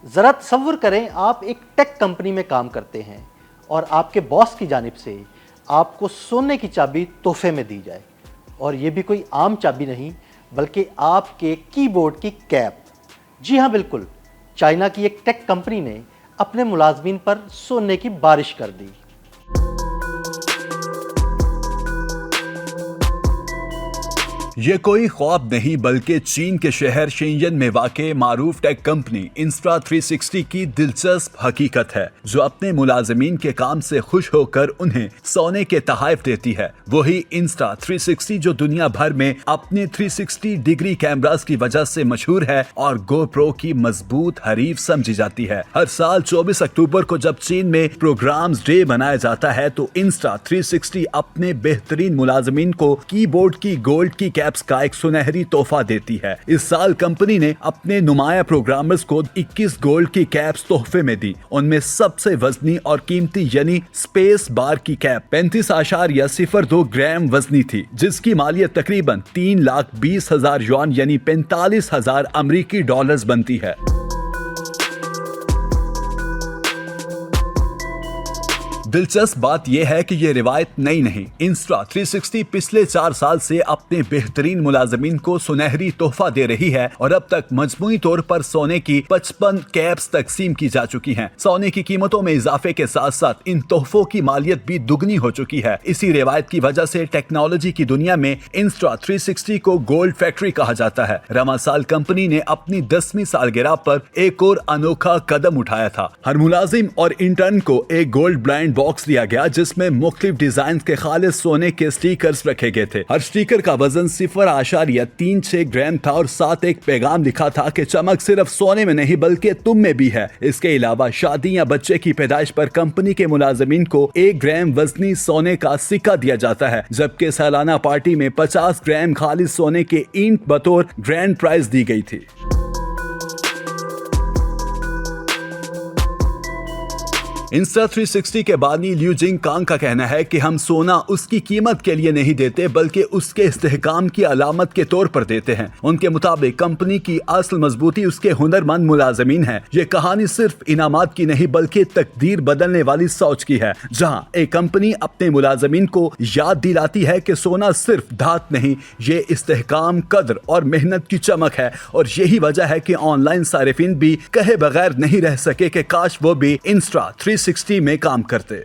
ज़रा तसव्वुर करें, आप एक टेक कंपनी में काम करते हैं और आपके बॉस की जानिब से आपको सोने की चाबी तोहफे में दी जाए, और ये भी कोई आम चाबी नहीं बल्कि आपके कीबोर्ड की कैप। जी हाँ, बिल्कुल, चाइना की एक टेक कंपनी ने अपने मुलाजमीन पर सोने की बारिश कर दी। ये कोई ख्वाब नहीं बल्कि चीन के शहर शेंजन में वाक़े मारूफ टेक कंपनी इंस्टा360 की दिलचस्प हकीकत है, जो अपने मुलाजमीन के काम से खुश होकर उन्हें सोने के तोहफे देती है। वही इंस्टा360 जो दुनिया भर में अपने 360 डिग्री कैमरास की वजह से मशहूर है और गोप्रो की मजबूत हरीफ समझी जाती है। हर साल 24 अक्टूबर को जब चीन में प्रोग्राम्स डे मनाया जाता है तो इंस्टा360 अपने बेहतरीन मुलाजमीन को कीबोर्ड की गोल्ड की कैप्स का एक सुनहरी तोहफा देती है। इस साल कंपनी ने अपने नुमाया प्रोग्रामर्स को 21 गोल्ड की कैप्स तोहफे में दी। उनमें सबसे वजनी और कीमती यानी स्पेस बार की कैप 35.02 ग्राम वजनी थी, जिसकी मालियत तकरीबन 3,20,000 युआन यानी 45,000 अमरीकी डॉलर्स बनती है। दिलचस्प बात यह है कि ये रिवायत नई नहीं। इंस्टा360 पिछले 4 साल से अपने बेहतरीन मुलाजमीन को सुनहरी तोहफा दे रही है और अब तक मजमूई तौर पर सोने की 55 कैप्स तकसीम की जा चुकी हैं। सोने की कीमतों में इजाफे के साथ साथ इन तोहफों की मालियत भी दुगनी हो चुकी है। इसी रिवायत की वजह से टेक्नोलॉजी की दुनिया में इंस्टा360 को गोल्ड फैक्ट्री कहा जाता है। रवा साल कंपनी ने अपनी 10वीं सालगिरह पर एक और अनोखा कदम उठाया था। हर मुलाजिम और इंटर्न को एक गोल्ड ब्लाइंड बॉक्स दिया गया जिसमें मुख्तलिफ डिजाइन के खालिस सोने के स्टिकर्स रखे गए थे। हर स्टिकर का वजन 0.36 ग्राम था और साथ एक पैगाम लिखा था कि चमक सिर्फ सोने में नहीं बल्कि तुम में भी है। इसके अलावा शादी या बच्चे की पैदाइश पर कंपनी के मुलाजमीन को 1 ग्राम वजनी सोने का सिक्का दिया जाता है, जबकि सालाना पार्टी में 50 ग्राम खालिस सोने के ईंट बतौर ग्रैंड प्राइज दी गई थी। इंस्टा360 के बानी ल्यू जिंग कांग का कहना है कि हम सोना उसकी कीमत के लिए नहीं देते बल्कि उसके इस्तेहकाम की अलामत के तौर पर देते हैं। उनके मुताबिक कंपनी की असल मजबूती उसके हुनरमंद मुलाजमीन है। ये कहानी सिर्फ इनामात की नहीं बल्कि तकदीर बदलने वाली सोच की है, जहाँ एक कंपनी अपने मुलाजमीन को याद दिलाती है कि सोना सिर्फ धात नहीं, ये इस्तेहकाम, कदर और मेहनत की चमक है। और यही वजह है कि ऑनलाइन सारिफिन भी कहे बगैर नहीं रह सके कि काश वो भी इंस्टा360 में काम करते।